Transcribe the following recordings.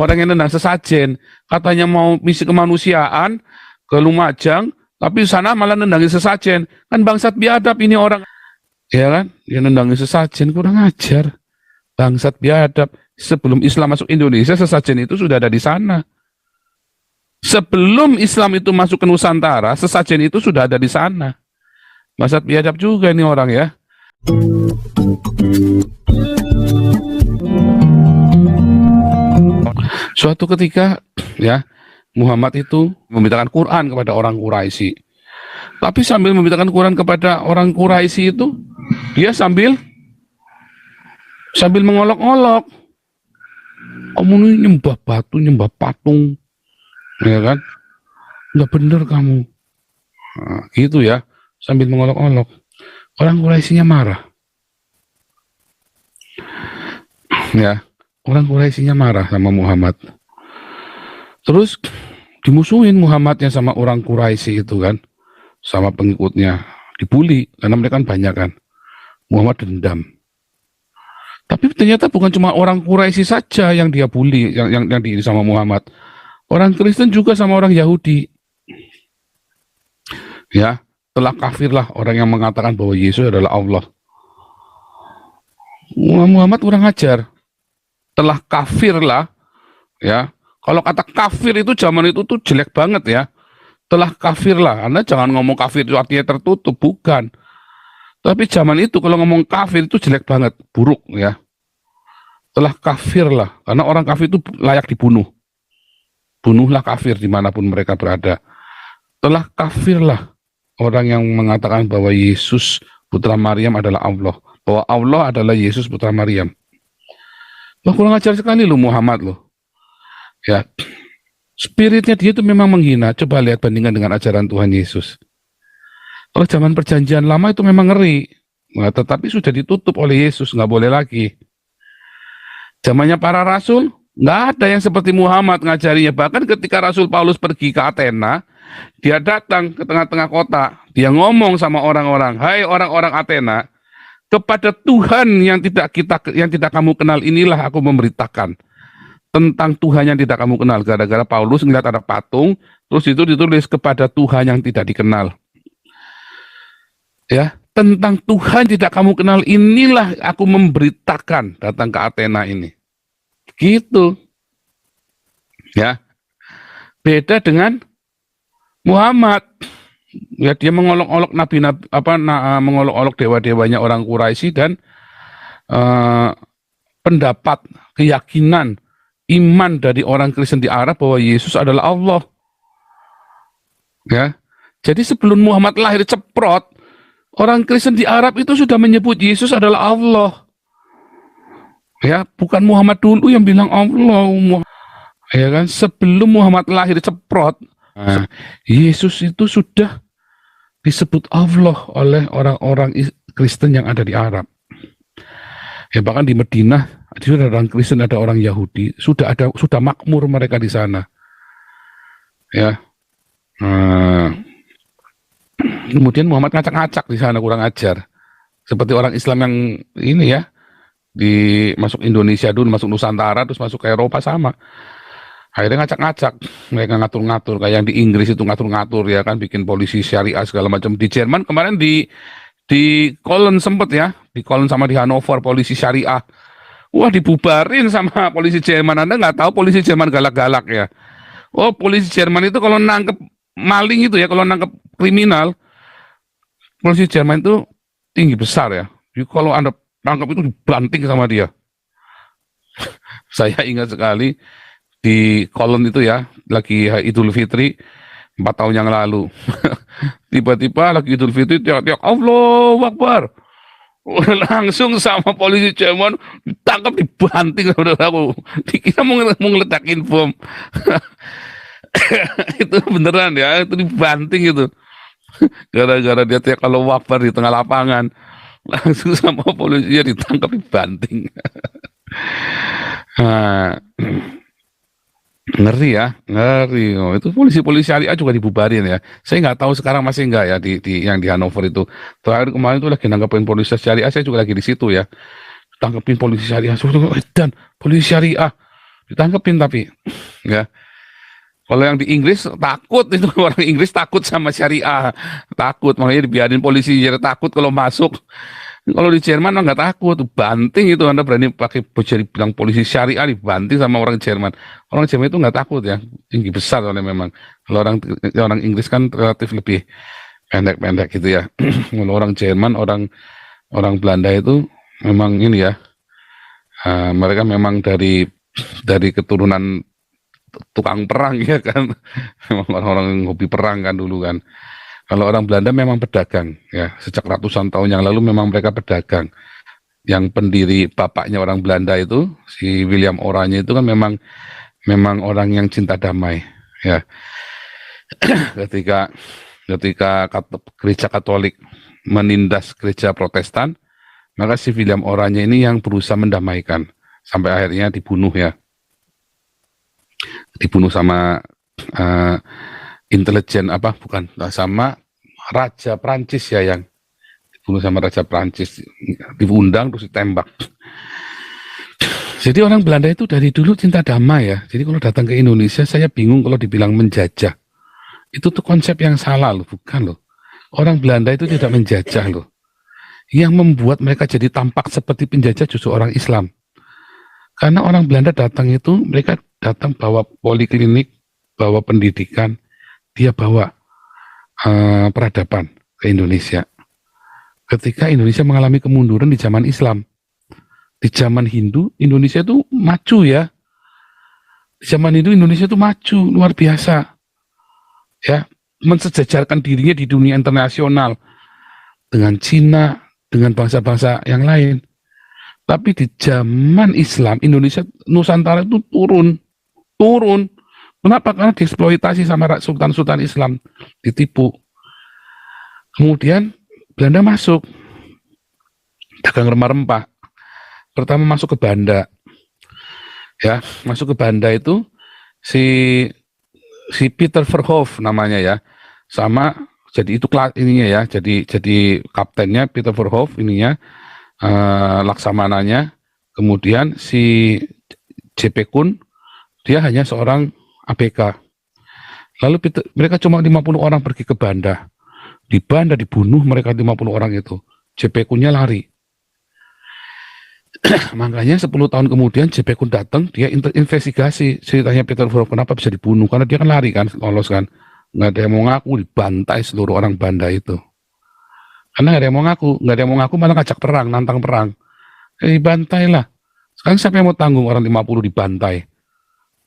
Orang yang nendang sesajen, katanya mau misi kemanusiaan ke Lumajang, tapi sana malah nendangin sesajen. Kan bangsat biadab ini orang. Ya kan? Yang nendangin sesajen, kurang ajar. Bangsat biadab. Sebelum Islam masuk Indonesia, sesajen itu sudah ada di sana. Sebelum Islam itu masuk ke Nusantara, sesajen itu sudah ada di sana. Bangsat biadab juga ini orang ya. Suatu ketika ya, Muhammad itu memberitakan Quran kepada orang Quraisy. Tapi sambil memberitakan Quran kepada orang Quraisy itu, dia sambil mengolok-olok. Kamu ini nyembah batu, nyembah patung, ya kan? Nggak bener kamu. Nah, gitu ya, sambil mengolok-olok. Orang Quraisy-nya marah. Ya, orang Quraisy-nya marah sama Muhammad. Terus dimusuhin Muhammadnya sama orang Quraisy itu kan, sama pengikutnya, dibully karena mereka kan banyak kan. Muhammad dendam. Tapi ternyata bukan cuma orang Quraisy saja yang dia bully, yang di sama Muhammad. Orang Kristen juga sama orang Yahudi. Ya, telah kafirlah orang yang mengatakan bahwa Yesus adalah Allah. Muhammad kurang ajar. Telah kafirlah, ya. Kalau kata kafir itu zaman itu tuh jelek banget ya. Telah kafirlah. Anda jangan ngomong kafir itu artinya tertutup, bukan. Tapi zaman itu kalau ngomong kafir itu jelek banget, buruk ya. Telah kafirlah, karena orang kafir itu layak dibunuh. Bunuhlah kafir dimanapun mereka berada. Telah kafirlah orang yang mengatakan bahwa Yesus putra Maryam adalah Allah. Bahwa Allah adalah Yesus putra Maryam. Wah, kurang ajar sekali loh Muhammad loh. Ya, spiritnya dia itu memang menghina. Coba lihat bandingkan dengan ajaran Tuhan Yesus. Kalau zaman perjanjian lama itu memang ngeri. Nah, tetapi sudah ditutup oleh Yesus, nggak boleh lagi. Zamannya para rasul, nggak ada yang seperti Muhammad ngajarinya. Bahkan ketika Rasul Paulus pergi ke Athena, dia datang ke tengah-tengah kota. Dia ngomong sama orang-orang, hai orang-orang Athena, kepada Tuhan yang tidak kamu kenal inilah aku memberitakan tentang Tuhan yang tidak kamu kenal. Gara-gara Paulus ngeliat ada patung, terus itu ditulis kepada Tuhan yang tidak dikenal. Ya, tentang Tuhan tidak kamu kenal inilah aku memberitakan datang ke Athena ini. Gitu. Ya. Beda dengan Muhammad. Ya, dia mengolok-olok nabi-nabi mengolok-olok dewa-dewanya orang Quraisy dan pendapat, keyakinan, iman dari orang Kristen di Arab bahwa Yesus adalah Allah. Ya. Jadi sebelum Muhammad lahir ceprot, orang Kristen di Arab itu sudah menyebut Yesus adalah Allah. Ya, bukan Muhammad dulu yang bilang Allah. Ya kan, sebelum Muhammad lahir ceprot, Yesus itu sudah disebut Allah oleh orang-orang Kristen yang ada di Arab. Ya, bahkan di Madinah, ada orang Kristen, ada orang Yahudi, sudah makmur mereka di sana. Ya. Kemudian Muhammad ngacak-ngacak di sana, kurang ajar. Seperti orang Islam yang ini ya, masuk Indonesia dulu, masuk Nusantara, terus masuk ke Eropa sama. Akhirnya ngacak-ngacak, mereka ngatur-ngatur, kayak yang di Inggris itu ngatur-ngatur ya kan, bikin polisi syariah segala macam. Di Jerman kemarin di Köln sempet ya, di Köln sama di Hannover polisi syariah. Wah, dibubarin sama polisi Jerman. Anda nggak tahu polisi Jerman galak-galak ya. Oh, polisi Jerman itu kalau nangkep maling itu ya, kalau nangkep kriminal, polisi Jerman itu tinggi besar ya. Jadi kalau Anda nangkep itu dibanting sama dia. Saya ingat sekali di Köln itu ya, lagi Idul Fitri 4 tahun yang lalu. Tiba-tiba lagi Idul Fitri, tiap-tiap Allahu Akbar. Langsung sama polisi Jerman ditangkap, dibanting saudaraku. Dikira mau ngeletakin bom. Itu beneran ya, itu dibanting itu. Gara-gara dia tiap kalau Akbar di tengah lapangan. Langsung sama polisi ditangkap, dibanting. Nah, ngeri ya, ngeri. Oh, itu polisi-polisi syariah juga dibubarin ya. Saya nggak tahu sekarang masih nggak ya di yang di Hannover itu. Terakhir kemarin itu lagi nangkepin polisi syariah, saya juga lagi di situ ya. Tangkepin polisi syariah, dan polisi syariah ditangkepin tapi ya. Kalau yang di Inggris takut itu orang Inggris takut sama syariah, takut makanya dibiarin polisi jadi takut kalau masuk. Kalau di Jerman mah nggak takut, banting itu Anda berani pakai jadi bilang polisi syariah dibanting sama orang Jerman. Orang Jerman itu nggak takut ya, tinggi besar soalnya memang. Kalau orang Inggris kan relatif lebih pendek-pendek gitu ya. Kalau orang Jerman, orang orang Belanda itu memang ini ya, mereka memang dari keturunan tukang perang ya kan. Memang orang-orang yang hobi perang kan dulu kan. Kalau orang Belanda memang pedagang ya, sejak ratusan tahun yang lalu memang mereka pedagang. Yang pendiri bapaknya orang Belanda itu si William Oranje itu kan memang orang yang cinta damai ya. Ketika gereja Katolik menindas gereja Protestan, maka si William Oranje ini yang berusaha mendamaikan sampai akhirnya dibunuh ya. Dibunuh sama intelijen sama Raja Prancis ya, yang dibunuh sama Raja Prancis, diundang terus ditembak. Jadi orang Belanda itu dari dulu cinta damai ya. Jadi kalau datang ke Indonesia saya bingung kalau dibilang menjajah. Itu tuh konsep yang salah loh, bukan loh. Orang Belanda itu tidak menjajah loh. Yang membuat mereka jadi tampak seperti penjajah justru orang Islam. Karena orang Belanda datang itu, mereka datang bawa poliklinik, bawa pendidikan, dia bawa peradaban ke Indonesia. Ketika Indonesia mengalami kemunduran di zaman Islam, di zaman Hindu, Indonesia itu maju ya. Di zaman Hindu, Indonesia itu maju, luar biasa. Ya, mensejajarkan dirinya di dunia internasional dengan Cina, dengan bangsa-bangsa yang lain. Tapi di zaman Islam, Indonesia, Nusantara itu turun. Kenapa? Karena dieksploitasi sama sultan-sultan Islam, ditipu. Kemudian Belanda masuk, dagang rempah-rempah. Pertama masuk ke Banda, ya, masuk ke Banda itu si Peter Verhoef namanya ya, sama jadi itu ininya ya, jadi kaptennya Peter Verhoef ininya. Laksamananya, kemudian si JP Kun, dia hanya seorang ABK. Lalu mereka cuma 50 orang pergi ke Banda. Di Banda dibunuh mereka 50 orang itu. JP Kunnya lari. Makanya 10 tahun kemudian JP Kun datang, dia investigasi ceritanya Peter Verhoef kenapa bisa dibunuh. Karena dia kan lari kan, lolos kan. Nggak ada yang mau ngaku, dibantai seluruh orang Banda itu. Karena nggak ada yang mau ngaku malah ngajak perang, nantang perang. Dibantai lah. Sekarang siapa yang mau tanggung orang 50 dibantai?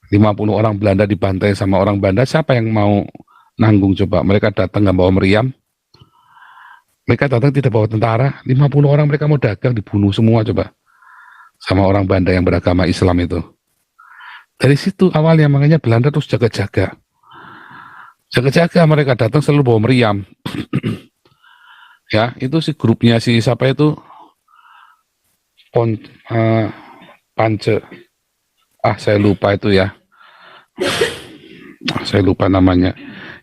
50 orang Belanda dibantai sama orang Banda, siapa yang mau nanggung coba? Mereka datang nggak bawa meriam. Mereka datang tidak bawa tentara. 50 orang mereka mau dagang, dibunuh semua coba. Sama orang Banda yang beragama Islam itu. Dari situ awalnya makanya Belanda terus jaga-jaga. Jaga-jaga mereka datang selalu bawa meriam. Ya, itu si grupnya si siapa itu Pance. Saya lupa itu ya. Saya lupa namanya.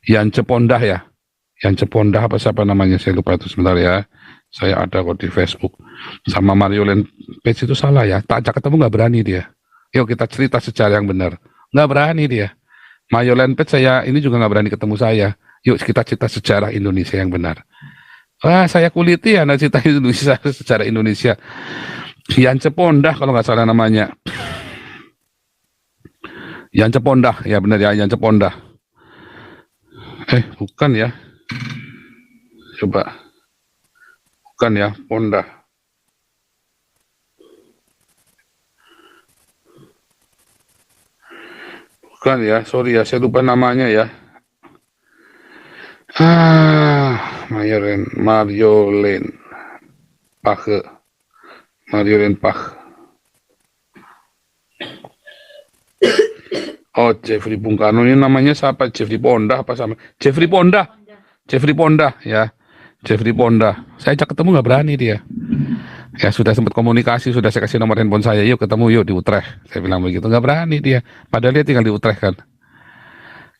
Yan Cepondah ya. Yan Cepondah apa siapa namanya? Saya lupa itu, sebentar ya. Saya ada kok di Facebook. Sama Mario Page itu salah ya. Tak ajak ketemu nggak berani dia. Yuk kita cerita sejarah yang benar. Nggak berani dia. Mario Page saya ini juga nggak berani ketemu saya. Yuk kita cerita sejarah Indonesia yang benar. Saya kuliti ya cerita Indonesia, sejarah Indonesia. Yan Cepondah kalau nggak salah namanya. Yan Cepondah, ya benar ya, Yan Cepondah. Bukan ya. Coba. Bukan ya, Pondah. Bukan ya, sorry ya, saya lupa namanya ya. Marjolein Pach. Oh, Jeffrey Bung Karno ini namanya siapa? Jeffrey Pondah apa sama? Jeffrey Pondah ya. Jeffrey Pondah. Saya ajak ketemu nggak berani dia. Ya sudah sempat komunikasi, sudah saya kasih nomor handphone saya, yuk ketemu yuk di Utrecht. Saya bilang begitu, nggak berani dia. Padahal dia tinggal di Utrecht kan.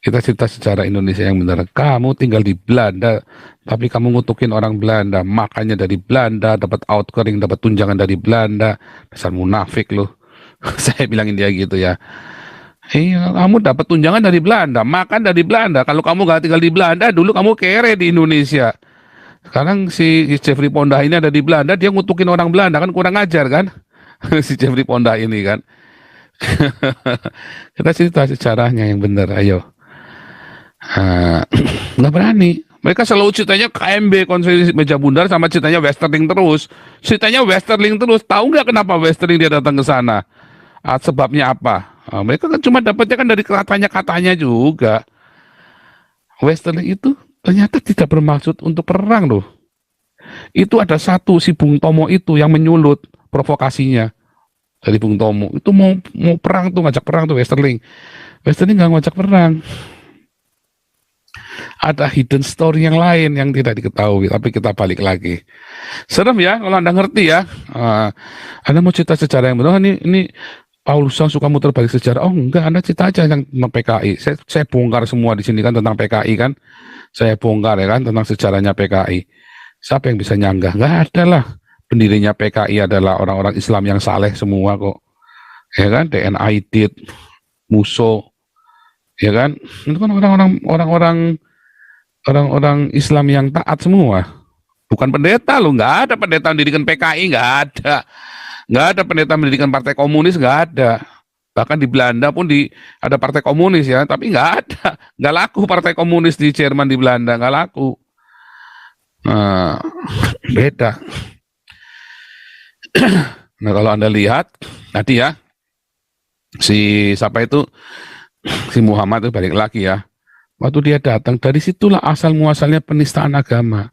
Kita cerita sejarah Indonesia yang benar. Kamu tinggal di Belanda, tapi kamu ngutukin orang Belanda, makanya dari Belanda, dapat outkering, dapat tunjangan dari Belanda. Dasar munafik loh. Saya bilangin dia gitu ya. Iya, kamu dapat tunjangan dari Belanda, makan dari Belanda. Kalau kamu gak tinggal di Belanda, dulu kamu kere di Indonesia. Sekarang si Jeffrey Ponda ini ada di Belanda, dia ngutukin orang Belanda, kan kurang ajar kan? Si Jeffrey Ponda ini kan. Kita cerita sejarahnya yang benar, ayo. Ah, nggak berani. Mereka selalu ceritanya KMB, konferensi meja bundar, sama ceritanya Westerling terus. Ceritanya Westerling terus. Tahu nggak kenapa Westerling dia datang ke sana? Sebabnya apa? Mereka kan cuma dapatnya kan dari katanya-katanya juga. Westerling itu ternyata tidak bermaksud untuk perang loh. Itu ada satu, si Bung Tomo itu yang menyulut provokasinya dari Bung Tomo. Itu mau perang tuh, ngajak perang tuh Westerling. Westerling nggak ngajak perang. Ada hidden story yang lain yang tidak diketahui, tapi kita balik lagi. Serem ya kalau Anda ngerti ya. Anda mau cerita sejarah yang benar, ini Paulus yang suka muter balik sejarah. Oh enggak, Anda cerita aja yang tentang PKI. Saya bongkar semua di sini kan tentang PKI kan. Saya bongkar ya kan tentang sejarahnya PKI. Siapa yang bisa nyanggah? Nggak ada lah. Pendirinya PKI adalah orang-orang Islam yang saleh semua kok. Ya kan, DN Aidit, Muso, ya kan? Itu kan orang-orang Islam yang taat semua. Bukan pendeta loh, nggak ada pendeta mendirikan PKI, nggak ada. Nggak ada pendeta mendirikan Partai Komunis, nggak ada. Bahkan di Belanda pun ada Partai Komunis ya, tapi nggak ada. Nggak laku Partai Komunis di Jerman, di Belanda, nggak laku. Nah, beda. Nah kalau Anda lihat, tadi ya, siapa itu, si Muhammad itu balik lagi ya. Waktu dia datang, dari situlah asal muasalnya penistaan agama.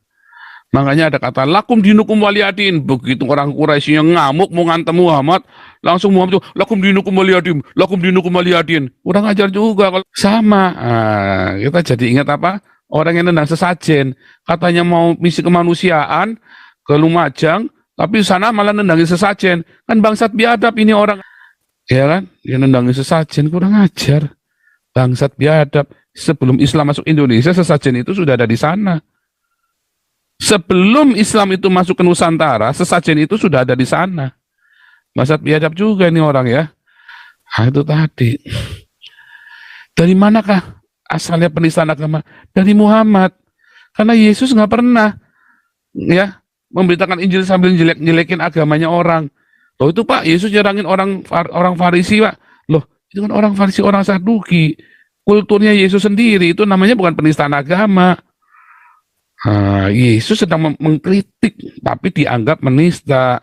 Makanya ada kata lakum dinukum waliyadin. Begitu orang Quraisy yang ngamuk mau ngantem Muhammad, langsung Muhammad itu lakum dinukum waliyadin, lakum dinukum waliyadin. Kurang ajar juga kalau sama. Kita jadi ingat apa? Orang yang nendang sesajen, katanya mau misi kemanusiaan ke Lumajang, tapi sana malah nendangin sesajen. Kan bangsat biadab ini orang. Ya kan? Dia nendangin sesajen, kurang ajar. Bangsat biadab. Sebelum Islam masuk Indonesia, sesajen itu sudah ada di sana. Sebelum Islam itu masuk ke Nusantara, sesajen itu sudah ada di sana. Bangsat biadab juga ini orang ya. Nah itu tadi. Dari manakah asalnya penistaan agama? Dari Muhammad. Karena Yesus nggak pernah ya memberitakan Injil sambil jelek-jelekin agamanya orang. Loh itu Pak, Yesus nyerangin orang Farisi Pak. Loh itu kan orang Farisi, orang Saduki. Kulturnya Yesus sendiri, itu namanya bukan penistaan agama. Yesus sedang mengkritik, tapi dianggap menista.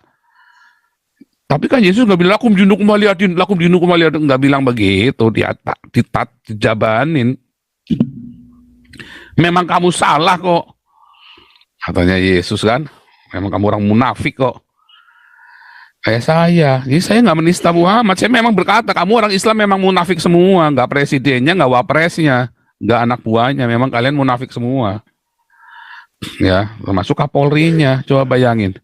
Tapi kan Yesus nggak bilang lakum dinukum waliyadin, nggak bilang begitu, dijabanin. Memang kamu salah kok, katanya Yesus kan. Memang kamu orang munafik kok. Kayak jadi saya nggak menista Muhammad. Saya memang berkata kamu orang Islam memang munafik semua, nggak presidennya, nggak wapresnya, nggak anak buahnya. Memang kalian munafik semua, ya, termasuk Kapolrinya. Coba bayangin,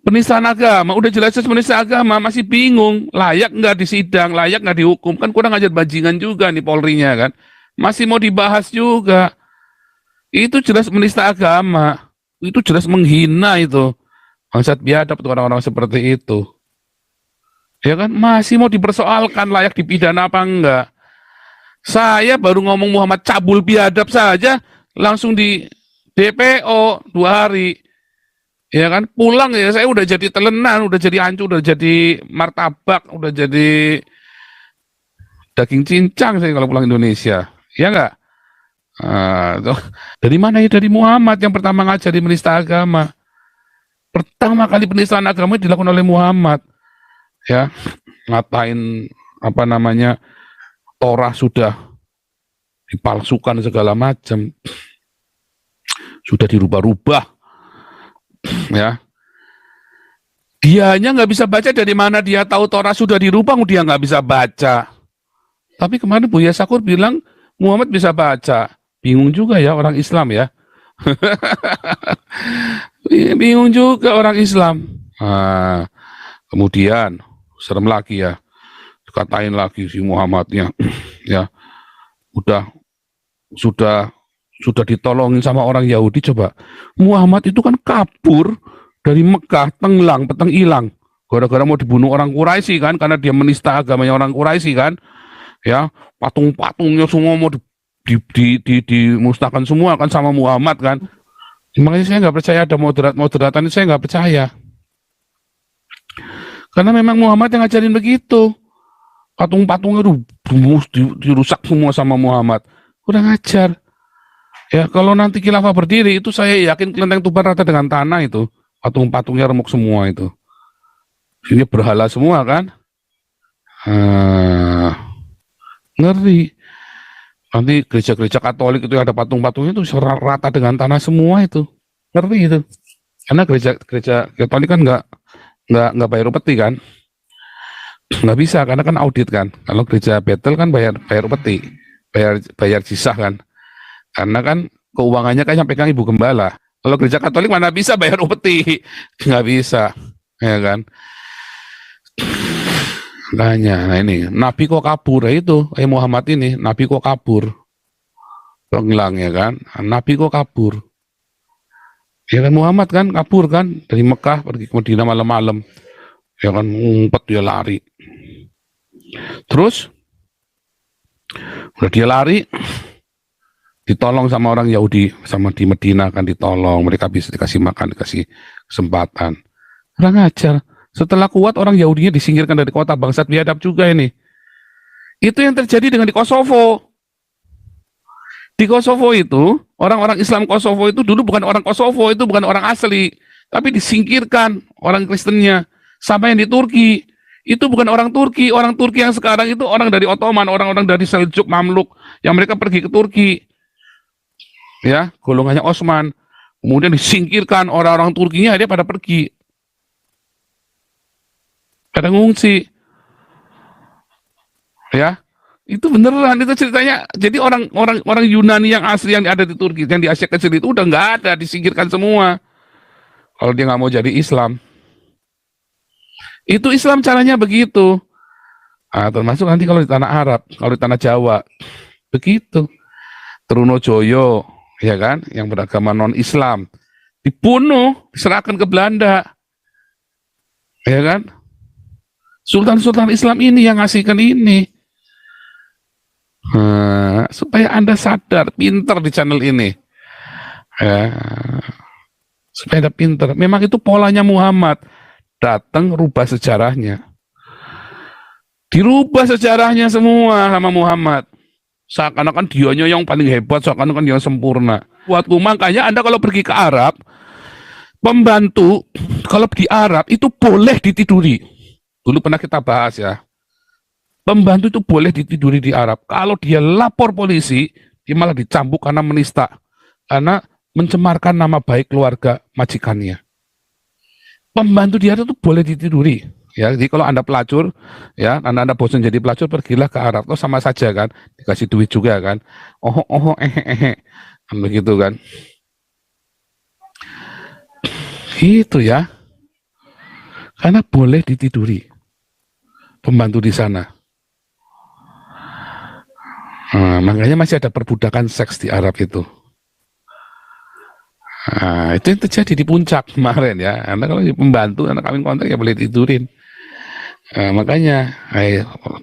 penistaan agama, udah jelas-jelas penistaan agama, masih bingung, layak nggak disidang, layak nggak dihukum, kan kurang ajar bajingan juga nih Polrinya kan, masih mau dibahas juga. Itu jelas menista agama, itu jelas menghina itu. Bangsat biadab tuh orang-orang seperti itu. Ya kan, masih mau dipersoalkan layak dipidana apa enggak. Saya baru ngomong Muhammad cabul biadab saja, langsung di DPO 2 hari. Ya kan, pulang ya saya udah jadi telenan, udah jadi hancur, udah jadi martabak, udah jadi daging cincang saya kalau pulang Indonesia. Ya enggak? Dari mana ya? Dari Muhammad yang pertama ngajari menista agama. Pertama kali penistaan agama dilakukan oleh Muhammad, ya, ngatain apa namanya, Torah sudah dipalsukan segala macam, sudah dirubah-rubah, ya. Dianya nggak bisa baca, dari mana dia tahu Torah sudah dirubah? Dia nggak bisa baca. Tapi kemarin Buya Sakur bilang Muhammad bisa baca, bingung juga ya orang Islam ya. Bingung juga orang Islam. Kemudian serem lagi ya, dikatain lagi si Muhammadnya, ya, sudah ditolongin sama orang Yahudi. Coba, Muhammad itu kan kabur dari Mekah, tenggelam, peteng hilang. gara-gara mau dibunuh orang Quraisy kan, karena dia menista agamanya orang Quraisy kan, ya, patung-patungnya semua mau dimusnahkan semua kan sama Muhammad kan. Makanya saya nggak percaya ada moderatan itu, saya nggak percaya. Karena memang Muhammad yang ngajarin begitu. Patung-patungnya dirusak semua sama Muhammad. Udah ngajar. Ya, kalau nanti khilafah berdiri itu saya yakin kelenteng Tuban rata dengan tanah itu. Patung-patungnya remuk semua itu. Ini berhala semua kan? Ngeri. Nanti gereja-gereja Katolik itu ada patung-patungnya itu rata dengan tanah semua itu. Ngeri itu. Karena gereja Katolik kan nggak bayar upeti kan? Nggak bisa karena kan audit kan. Kalau gereja Betel kan bayar upeti, bayar jisah kan. Karena kan keuangannya kan yang pegang ibu gembala. Kalau gereja Katolik mana bisa bayar upeti, nggak bisa, ya kan? Nah ini Nabi kok kabur, ya itu Muhammad ini Nabi kok kabur, ngilang ya kan? Nabi kok kabur, ya kan Muhammad kan kabur kan dari Mekah pergi ke Madinah malam-malam, ya kan ngumpet dia lari, terus udah dia lari, ditolong sama orang Yahudi, sama di Medina kan ditolong, mereka bisa dikasih makan, dikasih kesempatan, kurang ajar. Setelah kuat orang Yahudinya disingkirkan dari kota, bangsat biadab juga ini. Itu yang terjadi dengan di Kosovo. Di Kosovo itu, orang-orang Islam Kosovo itu dulu bukan orang Kosovo, itu bukan orang asli, tapi disingkirkan orang Kristennya. Sama yang di Turki, itu bukan orang Turki yang sekarang itu orang dari Ottoman, orang-orang dari Seljuk, Mamluk, yang mereka pergi ke Turki. Ya, golongannya Osman. Kemudian disingkirkan orang-orang Turkinya, dia pada pergi. Pada ngungsi, ya itu beneran itu ceritanya. Jadi orang Yunani yang asli yang ada di Turki, yang di Asia Kecil itu udah nggak ada, disingkirkan semua. Kalau dia nggak mau jadi Islam, itu Islam caranya begitu. Termasuk nanti kalau di tanah Arab, kalau di tanah Jawa, begitu. Trunojoyo, ya kan, yang beragama non Islam, dibunuh, diserahkan ke Belanda, ya kan. Sultan-sultan Islam ini yang ngasihkan ini. Supaya Anda sadar, pinter di channel ini. Ya, supaya Anda pinter. Memang itu polanya Muhammad. Datang rubah sejarahnya. Dirubah sejarahnya semua sama Muhammad. Seakan-akan dianya yang paling hebat, seakan-akan yang sempurna. Buatku, makanya Anda kalau pergi ke Arab, pembantu, kalau di Arab itu boleh ditiduri. Dulu pernah kita bahas ya, pembantu itu boleh ditiduri di Arab. Kalau dia lapor polisi, dia malah dicambuk karena menista, karena mencemarkan nama baik keluarga majikannya. Pembantu di Arab itu boleh ditiduri. Ya, jadi kalau Anda pelacur, ya, Anda bosan jadi pelacur, pergilah ke Arab. Oh, sama saja kan, dikasih duit juga kan. Kan begitu kan. Gitu ya. Karena boleh ditiduri pembantu di sana. Makanya masih ada perbudakan seks di Arab itu. Itu yang terjadi di puncak kemarin ya. Karena kalau pembantu, anak kawin kontrak ya boleh tidurin. Makanya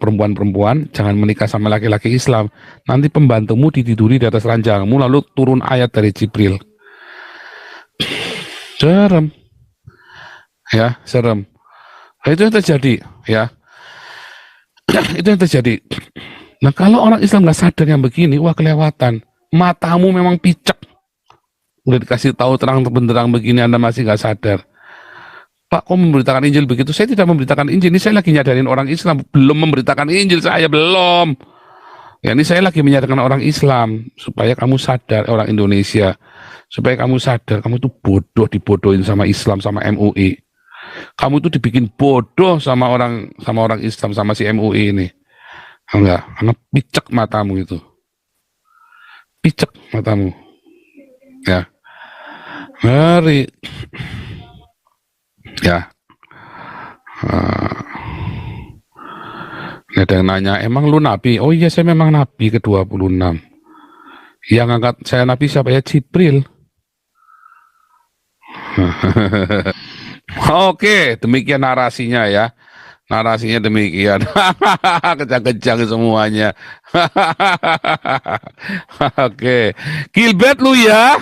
perempuan-perempuan jangan menikah sama laki-laki Islam. Nanti pembantumu ditiduri di atas ranjangmu, lalu turun ayat dari Jibril. Serem. Ya, serem. Itu yang terjadi ya. Itu yang terjadi. Nah, kalau orang Islam nggak sadar yang begini, wah kelewatan. Matamu memang picek. Udah dikasih tahu terang benderang begini, Anda masih nggak sadar. Pak, kok memberitakan Injil begitu? Saya tidak memberitakan Injil. Ini saya lagi nyadarin orang Islam. Belum memberitakan Injil, saya belum. Ya, ini saya lagi menyadarkan orang Islam supaya kamu sadar, orang Indonesia, supaya kamu sadar kamu itu bodoh, dibodohin sama Islam, sama MUI. Kamu itu dibikin bodoh sama orang Islam, sama si MUI ini. Enggak, karena picek matamu itu. Picek matamu. Ya. Ngeri. Ya. Ada yang nanya, emang lu nabi? Oh iya, saya memang nabi ke-26. Yang angkat saya nabi siapa ya? Jibril. Oke, demikian narasinya ya. Narasinya demikian. Kejang-kejang semuanya. Oke. Gilbert lu ya.